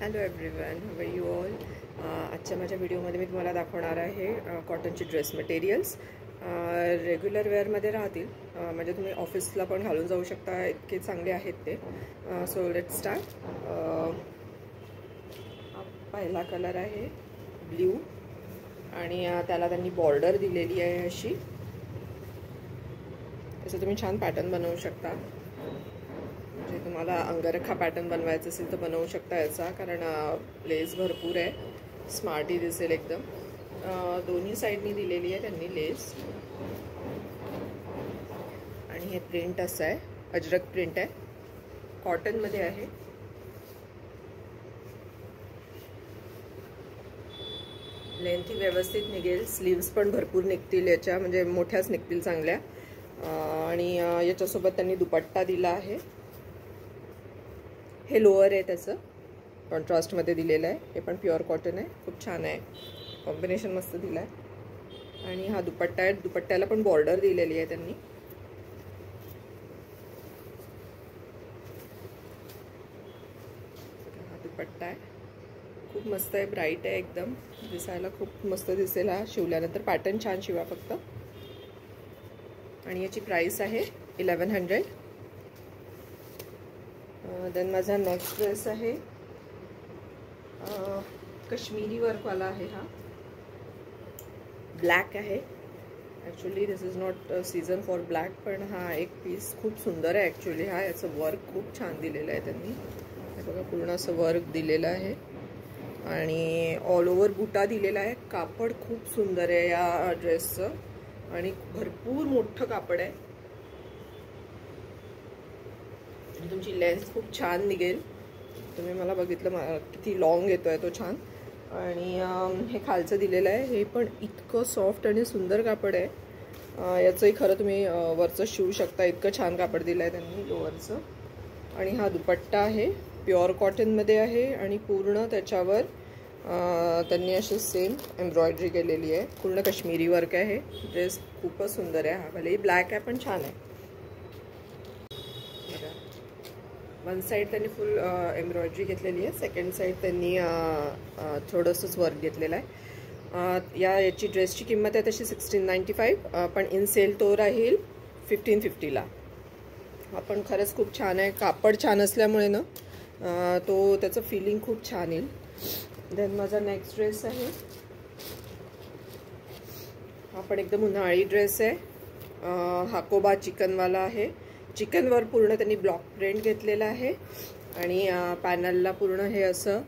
Hello everyone, how are you all. आजच्या माझ्या व्हिडिओमध्ये मी तुम्हाला दाखवणार आहे कॉटनचे ड्रेस मटेरियल्स. रेग्युलर वेअरमध्ये राहतील, म्हणजे तुम्ही ऑफिसला पण घालून जाऊ शकता, इतके चांगले आहेत ते. So let start. पहिला कलर आहे ब्ल्यू आणि त्याला त्यांनी बॉर्डर दिलेली आहे अशी. तसं तुम्ही छान पॅटर्न बनवू शकता. म्हणजे तुम्हाला अंगरखा पॅटर्न बनवायचं असेल तर बनवू शकता याचा, कारण लेस भरपूर आहे, स्मार्टही दिसेल एकदम. दोन्ही साईडनी दिलेली आहे त्यांनी लेस. आणि हे प्रिंट असं आहे, अजरक प्रिंट आहे, कॉटनमध्ये आहे. लेंथही व्यवस्थित निघेल, स्लीव्स पण भरपूर निघतील याच्या, म्हणजे मोठ्याच निघतील चांगल्या. आणि याच्यासोबत त्यांनी दुपट्टा दिला आहे. हे लोअर आहे, त्याचं कॉन्ट्रास्टमध्ये दिलेलं आहे. हे पण प्युअर कॉटन आहे, खूप छान आहे, कॉम्बिनेशन मस्त दिलं आहे. आणि हा दुपट्टा आहे, दुपट्ट्याला पण बॉर्डर दिलेली आहे त्यांनी. हा दुपट्टा आहे, खूप मस्त आहे, ब्राईट आहे एकदम, दिसायला खूप मस्त दिसेल हा शिवल्यानंतर. पॅटर्न छान शिवा फक्त. आणि याची प्राइस आहे 1100. देन माझा नेक्स्ट ड्रेस आहे कश्मीरी वर्कवाला आहे. हा ब्लॅक आहे. Actually this is not season for black, पण हा एक पीस खूप सुंदर आहे ॲक्च्युली. हा याचं वर्क खूप छान दिलेलं आहे त्यांनी. हे बघा, पूर्ण असं वर्क दिलेलं आहे आणि ऑल ओव्हर बुटा दिलेला आहे. कापड खूप सुंदर आहे या ड्रेसचं आणि भरपूर मोठं कापड आहे. तुमची लेन्थ खूप छान निघेल. तुम्ही मला बघितलं किती लॉंग येतोय तो, छान. आणि हे खालचं दिलेलं आहे, हे पण इतकं सॉफ्ट आणि सुंदर कापड आहे. याचंही खरं तुम्ही वरचं शिवू शकता, इतकं छान कापड दिलं आहे त्यांनी लोअरचं. आणि हा दुपट्टा आहे, प्युअर कॉटनमध्ये आहे आणि पूर्ण त्याच्यावर त्यांनी अशी सेम एम्ब्रॉयडरी केलेली आहे. पूर्ण काश्मीरी वर्क आहे. ड्रेस खूपच सुंदर आहे. हा भलेही ब्लॅक आहे पण छान आहे. वन साईड त्यांनी फुल एम्ब्रॉयडरी घेतलेली आहे, सेकंड साईड त्यांनी थोडंसंच वर्क घेतलेलं आहे. याची ड्रेसची किंमत आहे तशी 1695, पण इन सेल तो राहील 1550ला. हा पण खरंच खूप छान आहे, कापड छान असल्यामुळे ना तो त्याचं फिलिंग खूप छान येईल. देन माझा नेक्स्ट ड्रेस आहे, हा पण एकदम उन्हाळी ड्रेस आहे. हाकोबा चिकनवाला आहे. चिकनवर पूर्ण त्यांनी ब्लॉक प्रिंट घेतलेला आहे आणि पॅनलला पूर्ण हे असं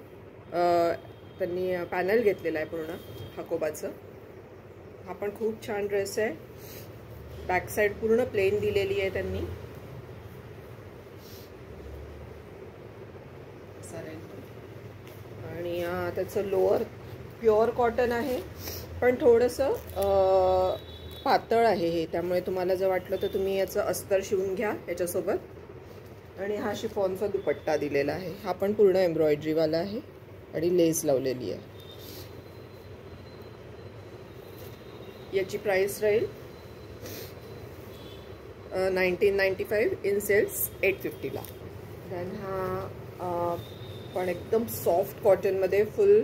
त्यांनी पॅनल घेतलेलं आहे पूर्ण हाकोबाचं. हा पण खूप छान ड्रेस आहे. बॅक साईड पूर्ण प्लेन दिलेली आहे त्यांनी. आणि त्याचं लोअर प्युअर कॉटन आहे, पण थोडंसं पातळ आहे हे, त्यामुळे तुम्हाला जर वाटलं तर तुम्ही याचं अस्तर शिवून घ्या याच्यासोबत. आणि हा शिफॉनचा दुपट्टा दिलेला आहे. हा पण पूर्ण एम्ब्रॉयडरीवाला आहे आणि लेस लावलेली आहे. याची प्राइस राहील 1995, इन सेल्स 850ला. देन हा पण एकदम सॉफ्ट कॉटनमध्ये फुल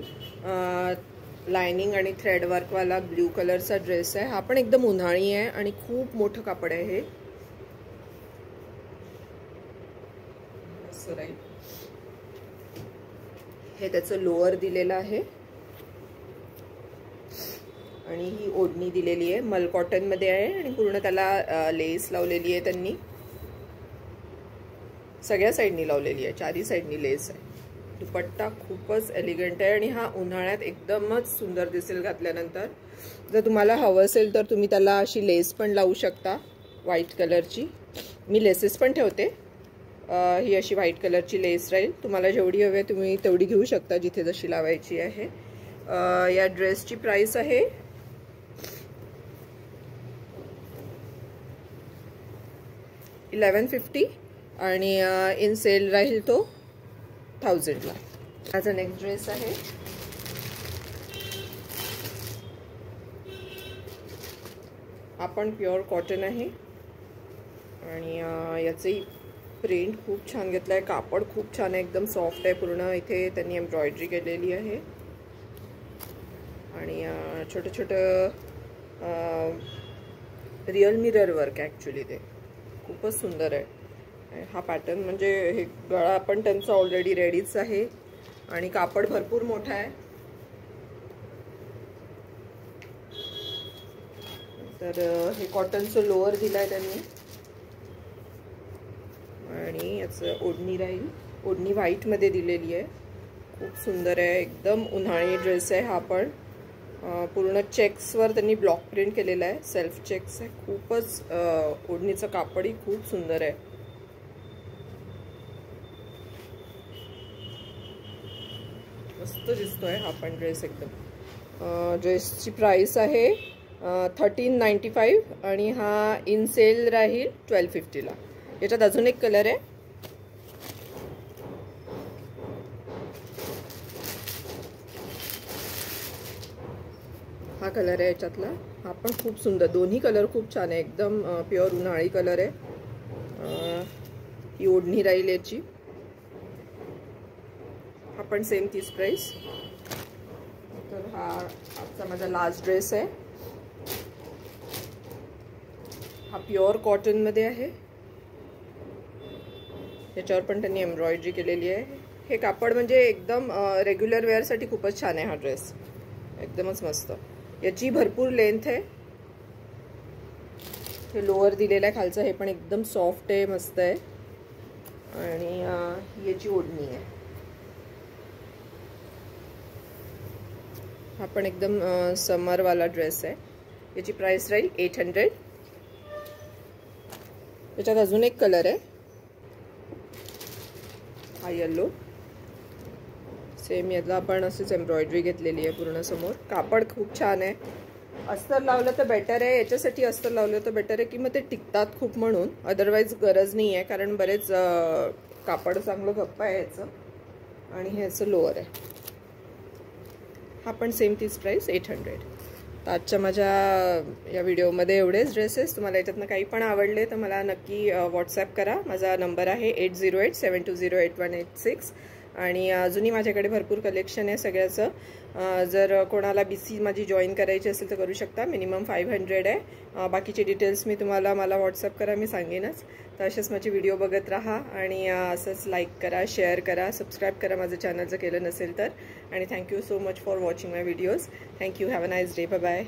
लाइनिंग आणि थ्रेडवर्कवाला ब्ल्यू कलरचा ड्रेस आहे. हा पण एकदम उन्हाळी आहे आणि खूप मोठं कापड आहे हे. हे त्याचं लोअर दिलेलं आहे आणि ही ओढणी दिलेली आहे, मल कॉटनमध्ये आहे आणि पूर्ण त्याला लेस लावलेली आहे त्यांनी. सगळ्या साईडनी लावलेली आहे, चारही साईडनी लेस आहे. दुपट्टा खूपच एलिगंट आहे आणि हा उन्हाळ्यात एकदमच सुंदर दिसेल घातल्यानंतर. जर तुम्हाला हवं असेल तर तुम्ही त्याला अशी लेस पण लावू शकता व्हाईट कलरची. मी लेसेस पण ठेवते. ही अशी व्हाईट कलरची लेस राहील. तुम्हाला जेवढी हवी आहे तुम्ही तेवढी घेऊ शकता, जिथे जशी लावायची आहे. या ड्रेसची प्राइस आहे 1150 आणि इन सेल राहील तो 1000ला. माझा नेक्स्ट ड्रेस आहे, हा पण प्युअर कॉटन आहे आणि याचंही प्रिंट खूप छान घेतला आहे, कापड खूप छान आहे, एकदम सॉफ्ट आहे पूर्ण. इथे त्यांनी एम्ब्रॉयडरी केलेली आहे आणि छोटं छोटं रिअल मिरर वर्क ॲक्च्युली ते खूपच सुंदर आहे. हा पॅटर्न म्हणजे हे गळा पण त्यांचा ऑलरेडी रेडीच आहे आणि कापड भरपूर मोठा आहे. तर हे कॉटनचं लोअर दिलं आहे त्यांनी आणि याचं ओढणी राहील. ओढणी व्हाईटमध्ये दिलेली आहे, खूप सुंदर आहे, एकदम उन्हाळी ड्रेस आहे हा. पण पूर्ण चेक्सवर त्यांनी ब्लॉक प्रिंट केलेला आहे, सेल्फ चेक्स आहे. खूपच ओढणीचं कापडही खूप सुंदर आहे. मस्त दिसतोय हा पण ड्रेस एकदम. ड्रेसची प्राइस आहे 1395 आणि हा इन सेल राहील 1250ला. याच्यात अजून एक कलर आहे, हा कलर आहे याच्यातला. हा पण खूप सुंदर, दोन्ही कलर खूप छान आहे, एकदम प्युअर उन्हाळी कलर आहे. ही ओढणी राहील याची. हा पण सेम तीच प्राइस. तर हा आजचा माझा लास्ट ड्रेस आहे. हा प्युअर कॉटनमध्ये आहे, याच्यावर पण त्यांनी एम्ब्रॉयडरी केलेली आहे. हे कापड म्हणजे एकदम रेग्युलर वेअरसाठी खूपच छान आहे हा ड्रेस, एकदमच मस्त. याची भरपूर लेंथ आहे. हे लोअर दिलेलं आहे खालचं, हे पण एकदम सॉफ्ट आहे, मस्त आहे. आणि याची ओढणी आहे. हा पण एकदम समरवाला ड्रेस आहे. याची प्राइस राहील 800. याच्यात अजून एक कलर आहे, हा येल्लो. सेम याला पण अशीच एम्ब्रॉयडरी घेतलेली आहे पूर्ण समोर. कापड खूप छान आहे. अस्तर लावलं तर बेटर आहे, याच्यासाठी अस्तर लावलं तर बेटर आहे की मग ते टिकतात खूप म्हणून. अदरवाईज गरज नाही आहे, कारण बरेच कापड चांगलं गप्पा आहे याचं. आणि हे याचं लोअर आहे. हा पण सेम तीच प्राइस 800. तर आजच्या माझ्या या व्हिडिओमध्ये एवढेच ड्रेसेस. तुम्हाला याच्यातनं काही पण आवडले तर मला नक्की व्हॉट्सॲप करा. माझा नंबर आहे 8087208186. आणि अजूनही माझ्याकडे भरपूर कलेक्शन आहे सगळ्याचं. जर कोणाला BC माझी जॉईन करायची असेल तर करू शकता. मिनिमम 500 आहे. बाकीचे डिटेल्स मी तुम्हाला व्हॉट्सअप करा, मी सांगेनच. तर असेच माझे व्हिडिओ बघत राहा आणि असंच लाईक करा, शेअर करा, सबस्क्राईब करा माझं चॅनल जर केलं नसेल तर. आणि thank you so much for watching my videos. Thank you. Have a nice day. Bye bye.